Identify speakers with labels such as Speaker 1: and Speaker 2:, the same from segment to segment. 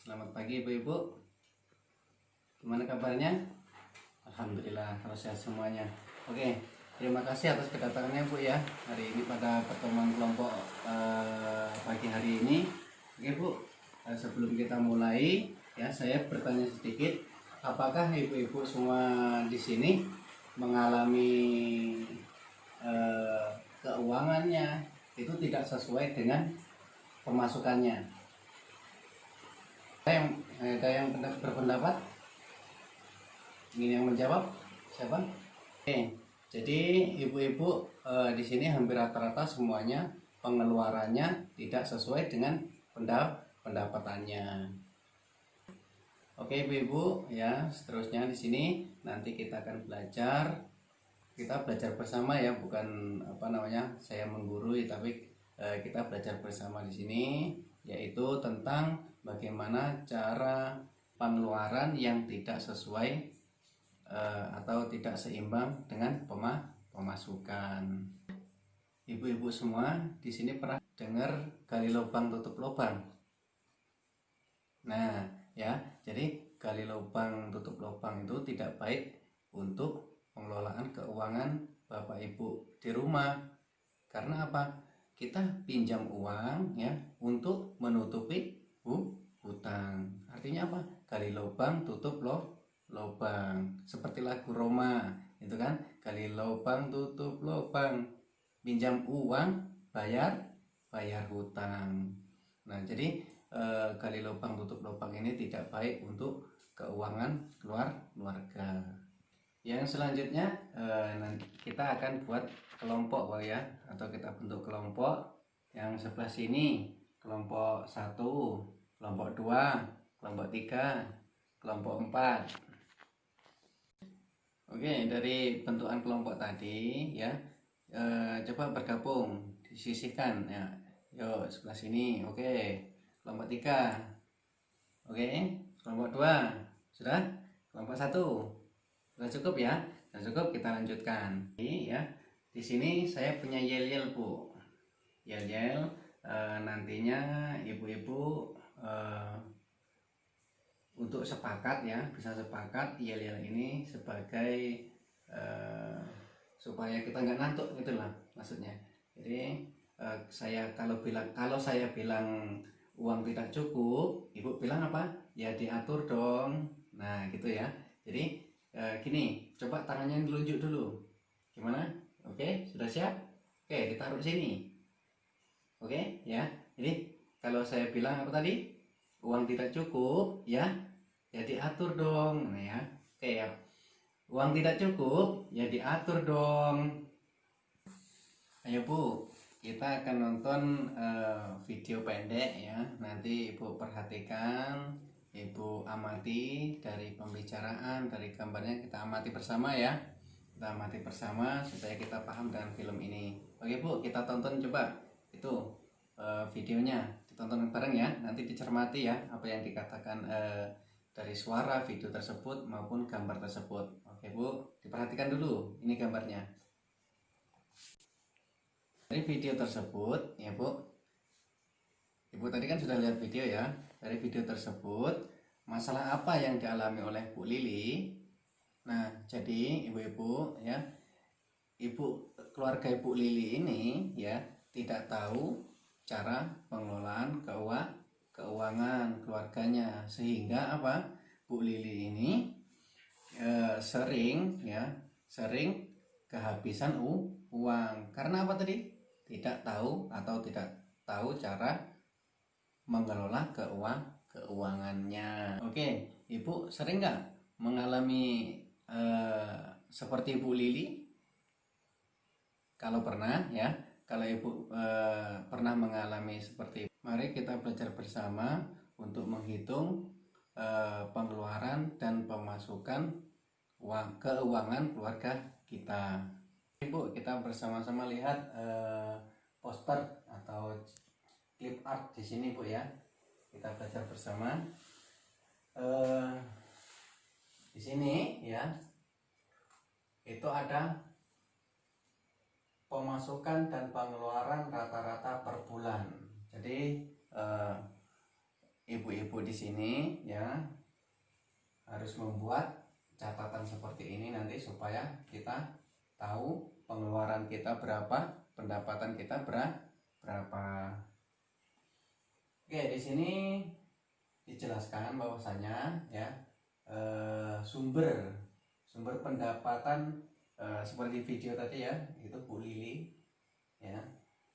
Speaker 1: Selamat pagi Ibu-Ibu. Gimana kabarnya? Alhamdulillah kalau sehat semuanya. Oke, terima kasih atas kedatangannya Bu ya. Hari ini pada pertemuan kelompok pagi hari ini. Oke Bu, sebelum kita mulai ya saya bertanya sedikit. Apakah Ibu-Ibu semua di sini mengalami keuangannya itu tidak sesuai dengan pemasukannya? Ada yang berpendapat? Ingin yang menjawab? Siapa? Oke, jadi ibu-ibu di sini hampir rata-rata semuanya pengeluarannya tidak sesuai dengan pendapatannya. Oke ibu-ibu ya, seterusnya di sini nanti kita akan belajar. Kita belajar bersama ya, bukan saya menggurui, tapi kita belajar bersama di sini, yaitu tentang bagaimana cara pengeluaran yang tidak sesuai atau tidak seimbang dengan pemasukan. Ibu-ibu semua di sini pernah dengar gali lubang tutup lubang? Nah, ya, jadi gali lubang tutup lubang itu tidak baik untuk pengelolaan keuangan Bapak Ibu di rumah. Karena apa? Kita pinjam uang ya untuk menutupi hutang. Artinya apa? Gali lubang tutup lubang. Seperti lagu Roma itu kan, gali lubang tutup lubang, pinjam uang bayar hutang. Nah, jadi gali lubang tutup lubang ini tidak baik untuk keuangan keluarga. Yang selanjutnya nanti kita akan buat kelompok ya, atau kita bentuk kelompok. Yang sebelah sini kelompok 1, kelompok 2, kelompok 3, kelompok 4. Oke, dari bentukan kelompok tadi ya, coba bergabung, disisihkan ya. Yuk sebelah sini. Oke, kelompok 3. Oke, kelompok 2 sudah, kelompok 1 sudah cukup ya. Sudah cukup, kita lanjutkan. Ini ya, di sini saya punya yel-yel Bu. Yel-yel nantinya ibu-ibu untuk sepakat ya, bisa sepakat yel-yel ini sebagai supaya kita nggak ngantuk gitulah maksudnya. Jadi kalau saya bilang uang tidak cukup, ibu bilang apa? Ya diatur dong. Nah gitu ya. Jadi gini, coba tangannya dilunjuk dulu. Gimana? Oke, sudah siap? Oke, ditaruh di sini. Oke, ya. Jadi kalau saya bilang apa tadi? Uang tidak cukup, ya diatur dong. Nah ya. Oke ya. Uang tidak cukup, ya diatur dong. Ayo Bu, kita akan nonton video pendek ya. Nanti Ibu perhatikan, Ibu amati dari pembicaraan, dari gambarnya, kita amati bersama ya. Kita amati bersama supaya kita paham dengan film ini. Oke Bu, kita tonton coba itu videonya, ditonton bareng ya. Nanti dicermati ya apa yang dikatakan dari suara video tersebut maupun gambar tersebut. Oke Bu, diperhatikan dulu ini gambarnya. Dari video tersebut ya Bu, Ibu tadi kan sudah lihat video ya. Dari video tersebut, masalah apa yang dialami oleh Bu Lili. Nah jadi ibu-ibu ya, keluarga Ibu Lili ini ya tidak tahu cara pengelolaan keuangan keluarganya, sehingga apa, Bu Lili ini sering kehabisan uang. Karena apa tadi? Tidak tahu atau tidak tahu cara mengelola keuangannya. Oke, Ibu sering nggak mengalami seperti Bu Lili? Kalau pernah ya, kalau Ibu pernah mengalami seperti itu, mari kita belajar bersama untuk menghitung pengeluaran dan pemasukan keuangan keluarga kita. Ibu, kita bersama-sama lihat poster atau clip art di sini Bu ya. Kita belajar bersama. Di sini ya, itu ada pemasukan dan pengeluaran rata-rata per bulan. Jadi ibu-ibu di sini ya harus membuat catatan seperti ini nanti supaya kita tahu pengeluaran kita berapa, pendapatan kita berapa. Oke, di sini dijelaskan bahwasanya ya sumber pendapatan seperti video tadi ya, itu Bu Lili ya.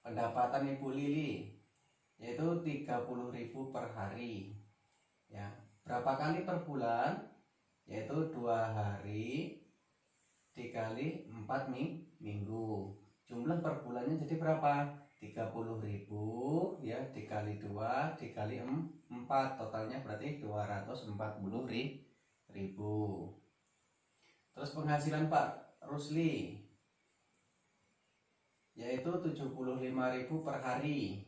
Speaker 1: Pendapatan Ibu Lili yaitu 30.000 per hari ya. Berapa kali per bulan? Yaitu 2 hari dikali 4 minggu. Jumlah per bulannya jadi berapa? 30.000 ya dikali 2 dikali 4, totalnya berarti 240.000. Terus penghasilan Pak Rusli yaitu 75.000 per hari.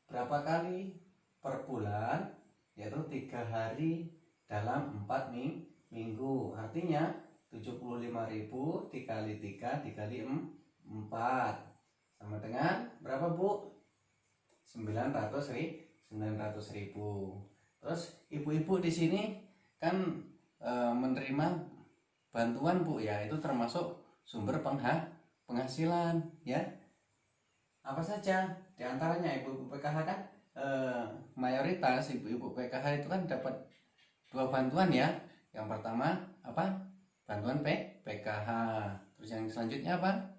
Speaker 1: Berapa kali per bulan? Yaitu 3 hari dalam 4 minggu. Artinya 75.000 dikali 3 dikali 4 sama dengan berapa Bu? 900.000. Terus ibu-ibu di sini kan menerima bantuan Bu ya, itu termasuk sumber penghasilan ya. Apa saja? Di antaranya ibu-ibu PKH kan mayoritas ibu-ibu PKH itu kan dapat 2 bantuan ya. Yang pertama apa? Bantuan PKH. Terus yang selanjutnya apa?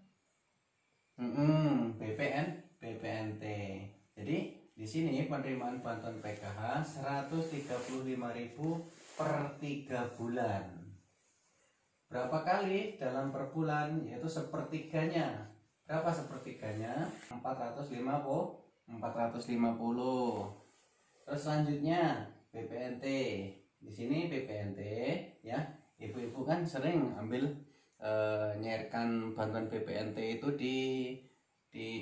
Speaker 1: BPNT. Jadi di sini penerimaan bantuan PKH 135.000 per 3 bulan. Berapa kali dalam per bulan? Yaitu sepertiganya. Berapa sepertiganya? 450. Terus selanjutnya BPNT. Di sini BPNT ya. Ibu-ibu kan sering ambil nyairkan bantuan BPNT itu di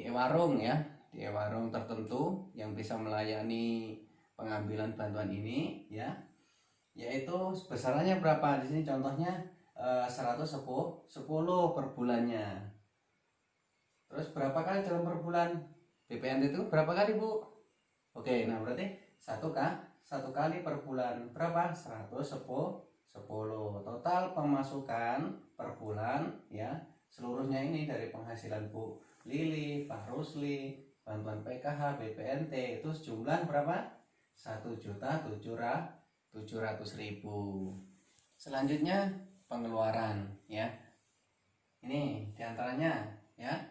Speaker 1: warung ya, di warung tertentu yang bisa melayani pengambilan bantuan ini ya. Yaitu besarannya berapa? Di sini contohnya 110 per bulannya. Terus berapa kali dalam per bulan? BPNT itu berapa kali Bu? Oke, nah berarti satu kali per bulan. Berapa? 110. Total pemasukan per bulan ya seluruhnya ini dari penghasilan Bu Lili, Pak Rusli, bantuan PKH, BPNT itu sejumlah berapa? 1.700.000. Selanjutnya pengeluaran ya. Ini diantaranya ya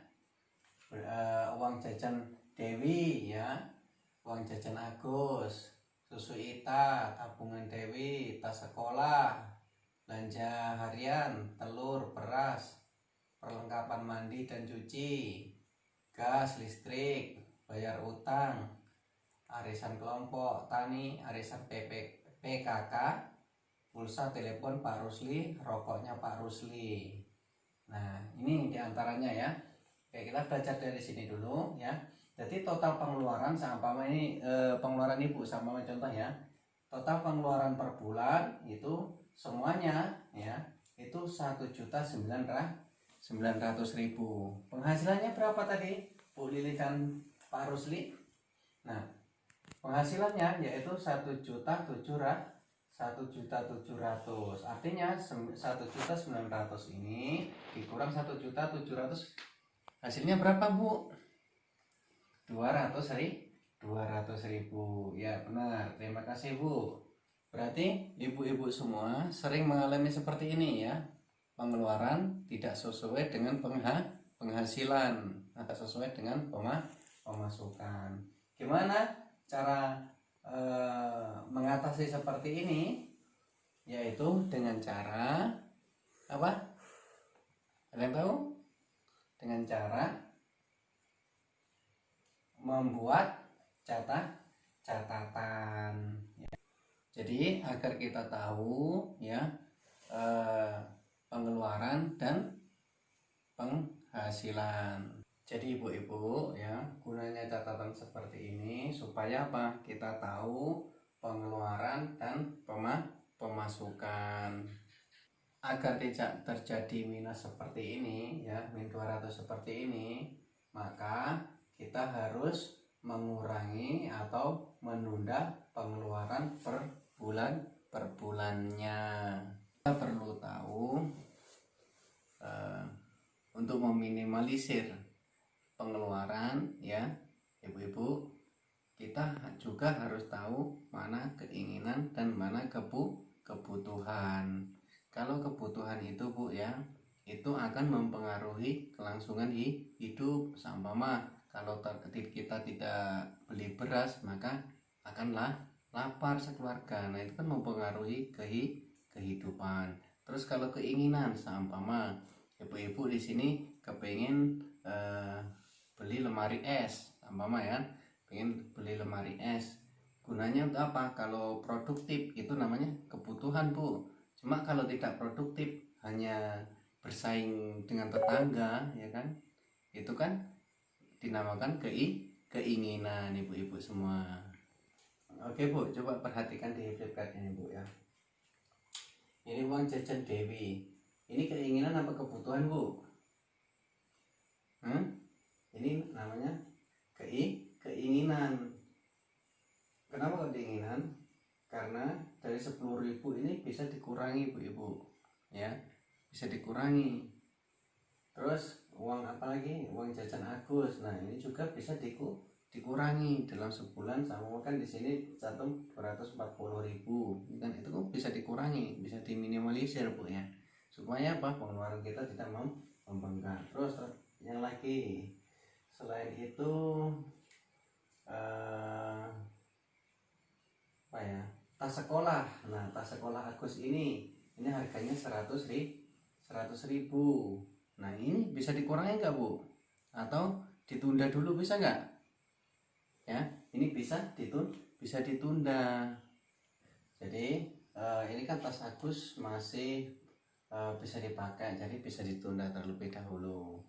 Speaker 1: uang jajan Dewi ya, uang jajan Agus, susu Ita, tabungan Dewi, tas sekolah, belanja harian, telur, beras, perlengkapan mandi dan cuci, gas, listrik, bayar utang, arisan kelompok tani, arisan PKK, pulsa telepon Pak Rusli, rokoknya Pak Rusli. Nah ini diantaranya ya. Oke, kita belajar dari sini dulu ya. Jadi total pengeluaran sama ini pengeluaran ibu sama contoh ya. Total pengeluaran per bulan itu semuanya ya itu 1.900.000. Penghasilannya berapa tadi Bu Lili dan Pak Rusli? Nah penghasilannya yaitu 1.700.000. Artinya 1.900.000 ini dikurang 1.700.000 hasilnya berapa Bu? 200.000 ya benar. Terima kasih Bu. Berarti ibu-ibu semua sering mengalami seperti ini ya, pengeluaran tidak sesuai dengan penghasilan, tidak sesuai dengan pemasukan. Gimana cara mengatasi seperti ini? Yaitu dengan cara apa? Kalian tahu? Dengan cara membuat catatan ya. Jadi agar kita tahu ya pengeluaran dan penghasilan. Jadi ibu-ibu ya, gunanya catatan seperti ini supaya apa? Kita tahu pengeluaran dan pemasukan. Agar tidak terjadi minus seperti ini ya, min 200 seperti ini, maka kita harus mengurangi atau menunda pengeluaran per bulannya. Kita perlu tahu untuk meminimalisir pengeluaran ya ibu-ibu, kita juga harus tahu mana keinginan dan mana kebutuhan. Kalau kebutuhan itu Bu ya, itu akan mempengaruhi kelangsungan hidup. Seumpama kalau kita tidak beli beras, maka akanlah lapar sekeluarga. Nah itu kan mempengaruhi kehidupan. Terus kalau keinginan, seumpama ibu-ibu di sini kepengen beli lemari es, seumpama ya, pengen beli lemari es. Gunanya untuk apa? Kalau produktif itu namanya kebutuhan Bu. Cuma kalau tidak produktif, hanya bersaing dengan tetangga ya kan, itu kan dinamakan keinginan ibu-ibu semua. Oke Bu, coba perhatikan di flipchart ini Bu ya. Ini uang jajan Dewi. Ini keinginan apa kebutuhan Bu? Ini namanya keinginan. Kenapa keinginan? Karena dari 10.000 ini bisa dikurangi ibu-ibu ya, bisa dikurangi. Terus uang apa lagi? Uang jajan Agus. Nah ini juga bisa dikurangi dalam sebulan. Sama kan di sini cantum 240.000 kan, itu kan bisa dikurangi, bisa diminimalisir Bu ya, supaya apa? Pengeluaran kita tidak membengkak. Terus yang lagi selain itu apa ya, tas sekolah. Nah tas sekolah Agus ini harganya 100.000. Nah ini bisa dikurangi nggak Bu? Atau ditunda dulu, bisa nggak? Ya ini bisa ditunda. Jadi ini kan tas Agus masih bisa dipakai, jadi bisa ditunda terlebih dahulu.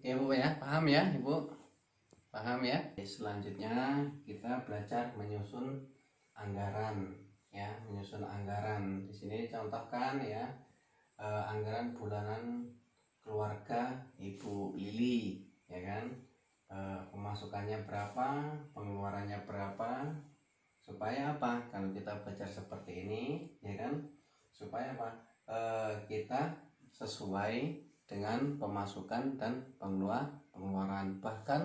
Speaker 1: Oke Bu ya, paham ya Ibu? Paham ya? Selanjutnya kita belajar menyusun anggaran ya, menyusun anggaran. Di sini contohkan ya, anggaran bulanan keluarga Ibu Lili ya kan, pemasukannya berapa, pengeluarannya berapa, supaya apa? Kalau kita belajar seperti ini ya kan, supaya apa? Kita sesuai dengan pemasukan dan pengeluaran. Bahkan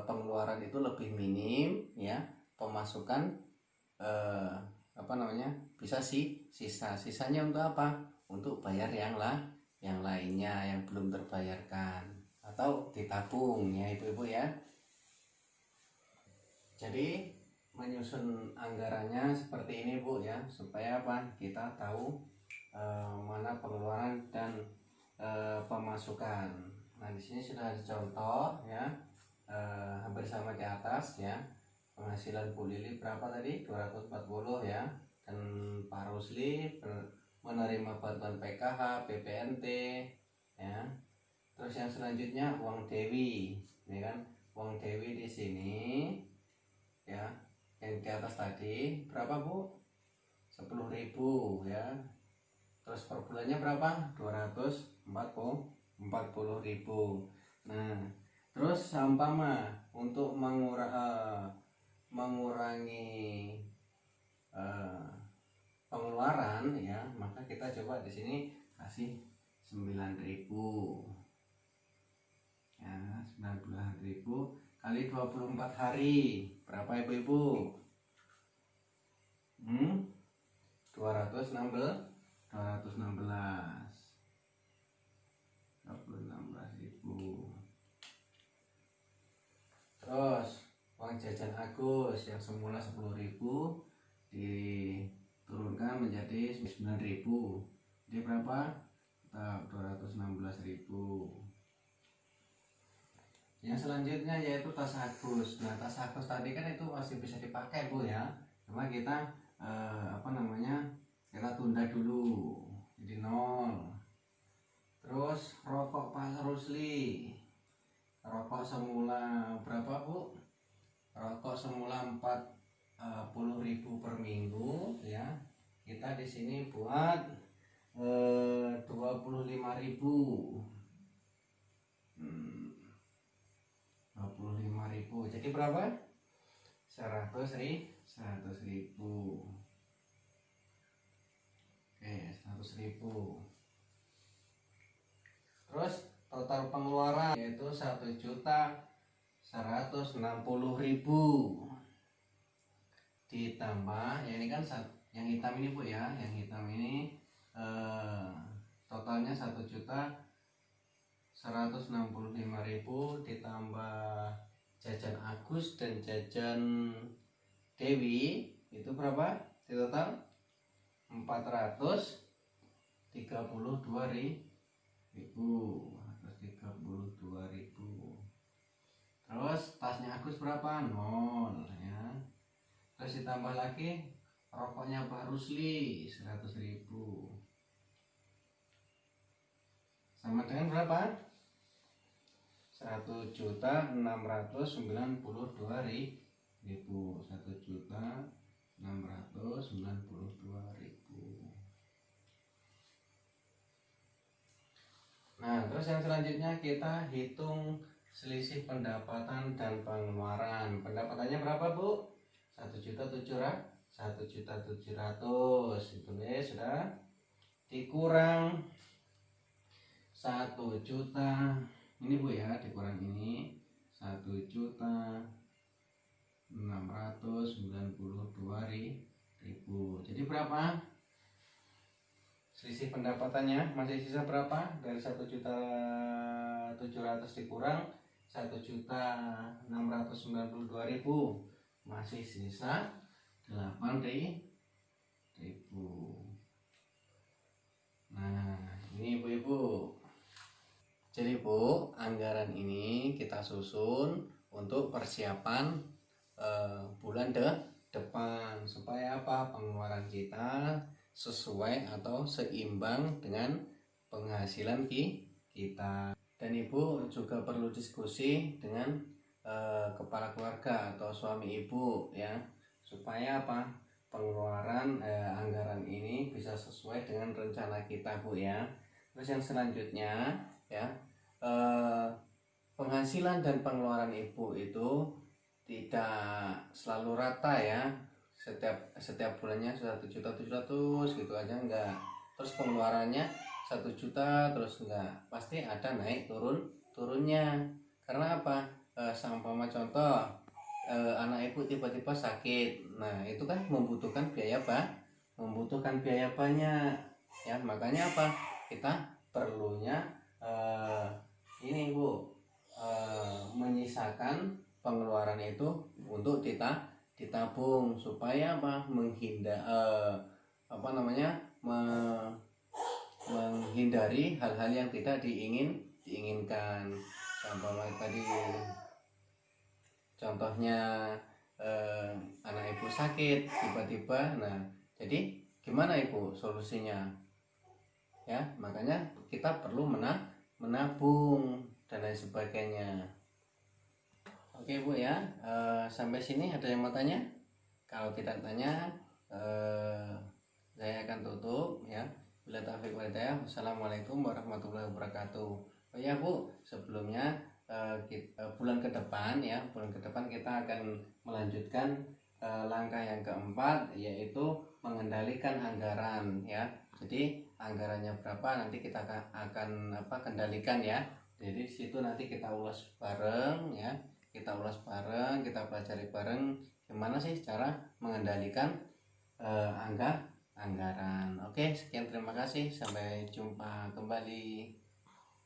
Speaker 1: pengeluaran itu lebih minim ya, pemasukan bisa sisanya untuk apa? Untuk bayar yang lainnya yang belum terbayarkan, atau ditabung ya ibu-ibu ya. Jadi menyusun anggarannya seperti ini Bu ya, supaya apa? Kita tahu mana pengeluaran dan pemasukan. Nah di sini sudah ada contoh ya, hampir sama di atas ya. Penghasilan Bu Lili berapa tadi? 240 ya. Dan Pak Rusli menerima bantuan PKH, PPNT ya. Terus yang selanjutnya uang Dewi, ya kan? Uang Dewi di sini ya, yang di atas tadi berapa Bu? 10.000 ya. Terus per bulannya berapa? 240.000. Nah terus seumpama untuk mengurangi pengeluaran ya, maka kita coba di sini kasih 9.000 ya. 9.000 kali 24 hari berapa ibu-ibu? 216.000. Terus uang jajan Agus yang semula 10.000 diturunkan menjadi 9.000. Jadi berapa? 216.000. Yang selanjutnya yaitu tas Agus. Nah tas Agus tadi kan itu masih bisa dipakai Bu ya, cuma kita kita tunda dulu jadi 0. Terus rokok Pak Rusli, rokok semula berapa Bu? Rokok semula 40.000 per minggu ya, kita di sini buat 25.000. 25.000 jadi berapa? 100.000. Oke, 100.000. Terus total pengeluaran yaitu 1.160.000 ditambah ya, ini kan yang hitam ini Bu ya, yang hitam ini totalnya 1.165.000 ditambah jajan Agus dan jajan Dewi, itu berapa di total? 432.000. Terus tasnya Agus berapa? 0 ya. Terus ditambah lagi rokoknya Pak Rusli 100.000. Sama dengan berapa? 1.692.000. 1.692.000. Nah, terus yang selanjutnya kita hitung selisih pendapatan dan pengeluaran. Pendapatannya berapa Bu? 1.700.000. Itu sudah dikurang 1 juta. Ini Bu ya, dikurang ini 1.692.000. Jadi berapa? Selisih pendapatannya masih sisa berapa? Dari 1.700.000 dikurang 1.692.000, masih sisa 8.000. Nah, ini ibu-ibu. Jadi Bu, anggaran ini kita susun untuk persiapan bulan depan, supaya apa? Pengeluaran kita sesuai atau seimbang dengan penghasilan kita. Dan Ibu juga perlu diskusi dengan kepala keluarga atau suami Ibu ya, supaya apa? Pengeluaran anggaran ini bisa sesuai dengan rencana kita Bu ya. Terus yang selanjutnya ya, penghasilan dan pengeluaran Ibu itu tidak selalu rata ya. Setiap bulannya 1.700.000 gitu aja enggak. Terus pengeluarannya 1 juta terus enggak. Pasti ada naik turunnya. Karena apa? Seumpama contoh, anak Ibu tiba-tiba sakit. Nah, itu kan membutuhkan biaya apa? Membutuhkan biaya banyak. Ya, makanya apa? Kita perlunya ini Bu, menyisakan pengeluaran itu untuk ditabung, supaya apa? Menghindari hal-hal yang tidak diinginkan. Contohnya tadi, contohnya anak Ibu sakit tiba-tiba. Nah, jadi gimana Ibu solusinya? Ya, makanya kita perlu menabung dan lain sebagainya. Oke Bu ya, sampai sini ada yang mau tanya? Kalau tidak tanya, saya akan tutup ya. Bila taufiq wal hidayah. Wassalamualaikum warahmatullahi wabarakatuh. Oh ya Bu, sebelumnya bulan ke depan kita akan melanjutkan langkah yang keempat, yaitu mengendalikan anggaran ya. Jadi anggarannya berapa nanti kita akan kendalikan ya. Jadi situ nanti kita ulas bareng ya. Kita pelajari bareng gimana sih cara mengendalikan anggaran. Oke, sekian, terima kasih, sampai jumpa kembali.